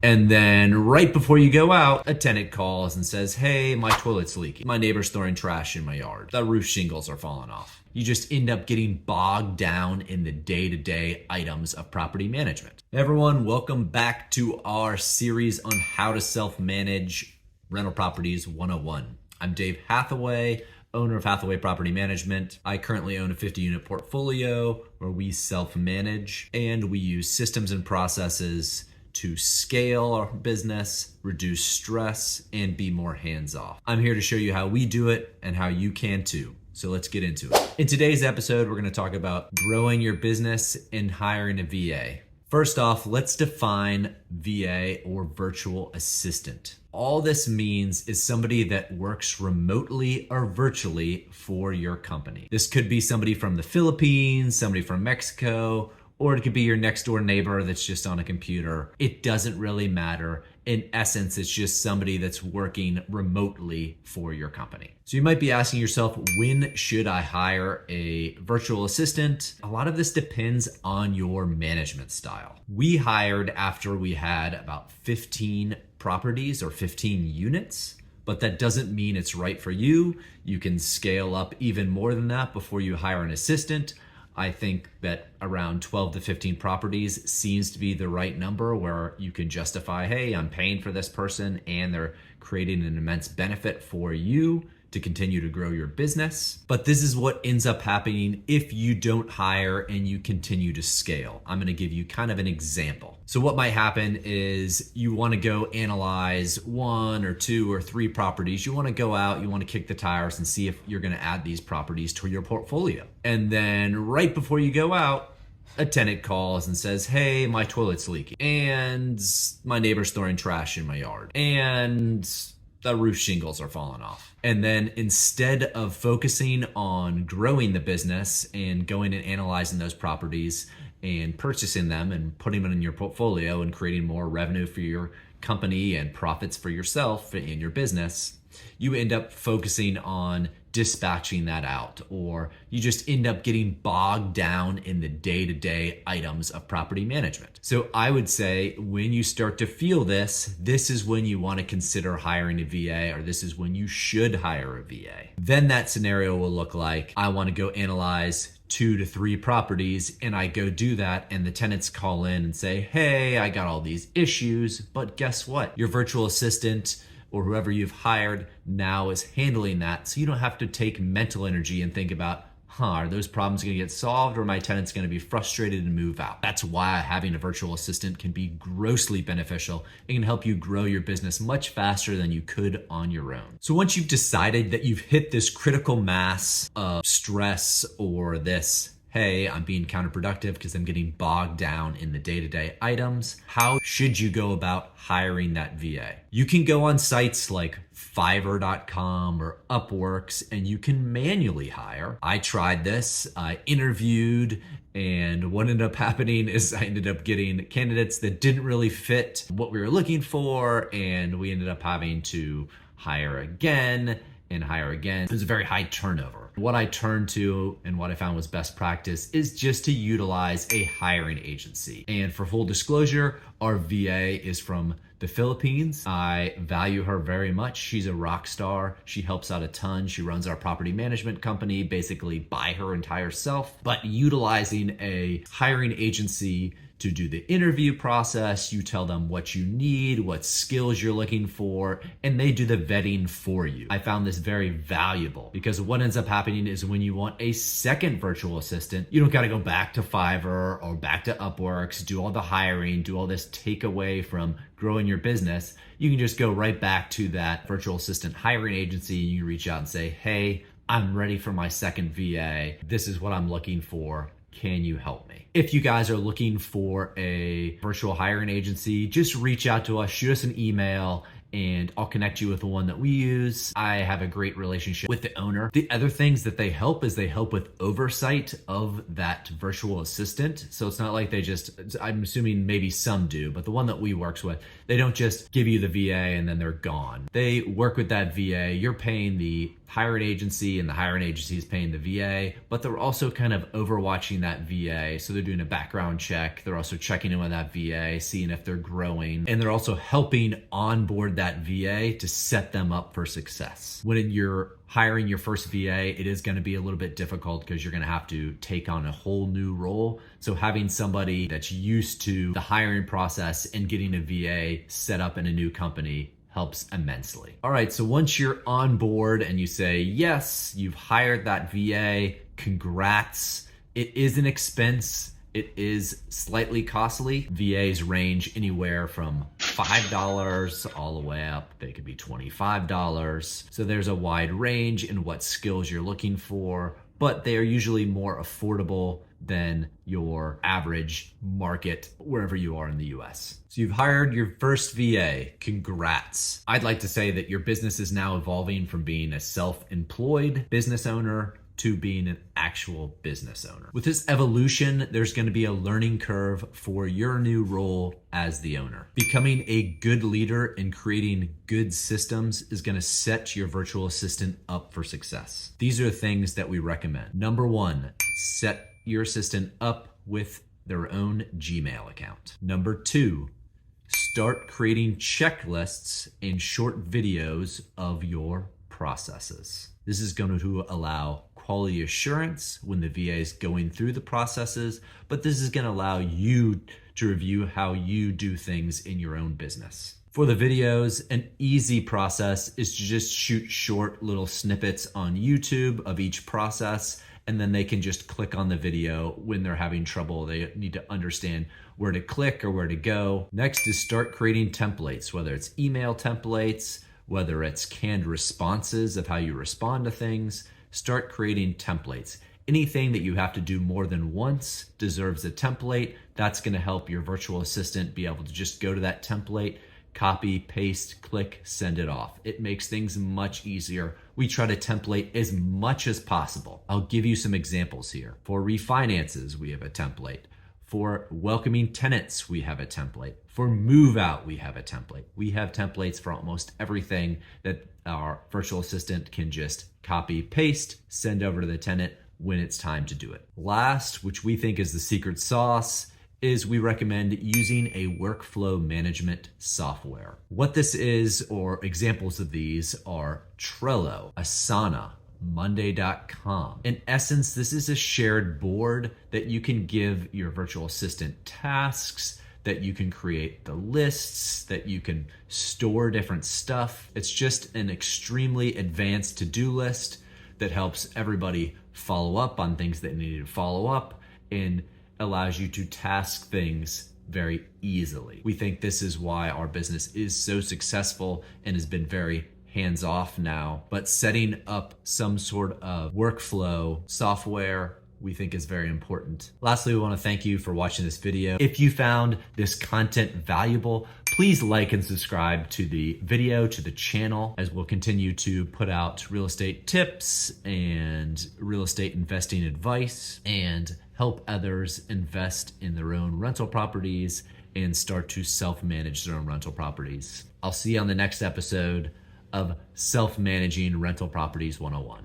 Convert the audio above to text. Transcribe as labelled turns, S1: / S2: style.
S1: And then right before you go out, a tenant calls and says, hey, my toilet's leaking. My neighbor's throwing trash in my yard. The roof shingles are falling off. You just end up getting bogged down in the day-to-day items of property management. Hey everyone, welcome back to our series on how to self-manage rental properties 101. I'm Dave Hathaway, owner of Hathaway Property Management. I currently own a 50-unit portfolio where we self-manage, and we use systems and processes to scale our business, reduce stress, and be more hands-off. I'm here to show you how we do it and how you can too. So let's get into it. In today's episode, we're going to talk about growing your business and hiring a VA. First off, let's define VA or virtual assistant. All this means is somebody that works remotely or virtually for your company. This could be somebody from the Philippines, somebody from Mexico, or it could be your next door neighbor that's just on a computer. It doesn't really matter. In essence, it's just somebody that's working remotely for your company. So you might be asking yourself, when should I hire a virtual assistant? A lot of this depends on your management style. We hired after we had about 15 properties or 15 units. But that doesn't mean it's right for you. You can scale up even more than that before you hire an assistant. I think that around 12 to 15 properties seems to be the right number where you can justify, hey, I'm paying for this person and they're creating an immense benefit for you to continue to grow your business. But this is what ends up happening if you don't hire and you continue to scale. I'm gonna give you kind of an example. So what might happen is you wanna go analyze 1 or 2 or 3 properties. You wanna go out, you wanna kick the tires and see if you're gonna add these properties to your portfolio. And then right before you go out, a tenant calls and says, hey, my toilet's leaking and my neighbor's throwing trash in my yard and the roof shingles are falling off. And then instead of focusing on growing the business and going and analyzing those properties and purchasing them and putting them in your portfolio and creating more revenue for your company and profits for yourself in your business, you end up focusing on dispatching that out, or you just end up getting bogged down in the day-to-day items of property management. So I would say when you start to feel this is when you want to consider hiring a VA, or this is when you should hire a VA. Then that scenario will look like, I want to go analyze 2 to 3 properties, and I go do that, and the tenants call in and say, hey, I got all these issues, but guess what? Your virtual assistant or whoever you've hired now is handling that. So you don't have to take mental energy and think about, are those problems gonna get solved, or my tenant's gonna be frustrated and move out? That's why having a virtual assistant can be grossly beneficial. It can help you grow your business much faster than you could on your own. So once you've decided that you've hit this critical mass of stress or this, hey, I'm being counterproductive because I'm getting bogged down in the day-to-day items, how should you go about hiring that VA? You can go on sites like Fiverr.com or Upworks and you can manually hire. I tried this, I interviewed, and what ended up happening is I ended up getting candidates that didn't really fit what we were looking for, and we ended up having to hire again and hire again. There's a very high turnover. What I turned to and what I found was best practice is just to utilize a hiring agency. And for full disclosure, our VA is from the Philippines. I value her very much. She's a rock star. She helps out a ton. She runs our property management company basically by her entire self. But utilizing a hiring agency to do the interview process, you tell them what you need, what skills you're looking for, and they do the vetting for you. I found this very valuable because what ends up happening is when you want a second virtual assistant, you don't got to go back to Fiverr or back to Upworks, do all the hiring, do all this takeaway from growing your business. You can just go right back to that virtual assistant hiring agency and you reach out and say, hey, I'm ready for my second VA. This is what I'm looking for. Can you help me? If you guys are looking for a virtual hiring agency, just reach out to us, shoot us an email, and I'll connect you with the one that we use. I have a great relationship with the owner. The other things that they help is they help with oversight of that virtual assistant. So it's not like they just, I'm assuming maybe some do, but the one that we works with, they don't just give you the VA and then they're gone. They work with that VA. You're paying the hiring agency, and the hiring agency is paying the VA, but they're also kind of overwatching that VA. So they're doing a background check. They're also checking in with that VA, seeing if they're growing, and they're also helping onboard that VA to set them up for success. When you're hiring your first VA, it is going to be a little bit difficult because you're going to have to take on a whole new role. So having somebody that's used to the hiring process and getting a VA set up in a new company helps immensely. All right, so once you're on board and you say, yes, you've hired that VA, congrats. It is an expense. It is slightly costly. VAs range anywhere from $5 all the way up. They could be $25. So there's a wide range in what skills you're looking for, but they are usually more affordable than your average market wherever you are in the US. So you've hired your first VA. Congrats. I'd like to say that your business is now evolving from being a self-employed business owner to being an actual business owner. With this evolution, there's going to be a learning curve for your new role as the owner. Becoming a good leader and creating good systems is going to set your virtual assistant up for success. These are the things that we recommend. Number one, set your assistant up with their own Gmail account. Number two, start creating checklists and short videos of your processes. This is going to allow quality assurance when the VA is going through the processes, but this is going to allow you to review how you do things in your own business. For the videos, an easy process is to just shoot short little snippets on YouTube of each process, and then they can just click on the video when they're having trouble. They need to understand where to click or where to go. Next is start creating templates, whether it's email templates, whether it's canned responses of how you respond to things. Start creating templates. Anything that you have to do more than once deserves a template. That's going to help your virtual assistant be able to just go to that template, copy, paste, click, send it off. It makes things much easier. We try to template as much as possible. I'll give you some examples here. For refinances, we have a template. For welcoming tenants, we have a template. For move out, we have a template. We have templates for almost everything that our virtual assistant can just copy, paste, send over to the tenant when it's time to do it. Last, which we think is the secret sauce, is we recommend using a workflow management software. What this is, or examples of these, are Trello, Asana, Monday.com. In essence, this is a shared board that you can give your virtual assistant tasks, that you can create the lists, that you can store different stuff. It's just an extremely advanced to-do list that helps everybody follow up on things that need to follow up and allows you to task things very easily. We think this is why our business is so successful and has been very hands-off now, but setting up some sort of workflow software we think is very important. Lastly, we want to thank you for watching this video. If you found this content valuable, please like and subscribe to the video, to the channel, as we'll continue to put out real estate tips and real estate investing advice and help others invest in their own rental properties and start to self-manage their own rental properties. I'll see you on the next episode of Self-Managing Rental Properties 101.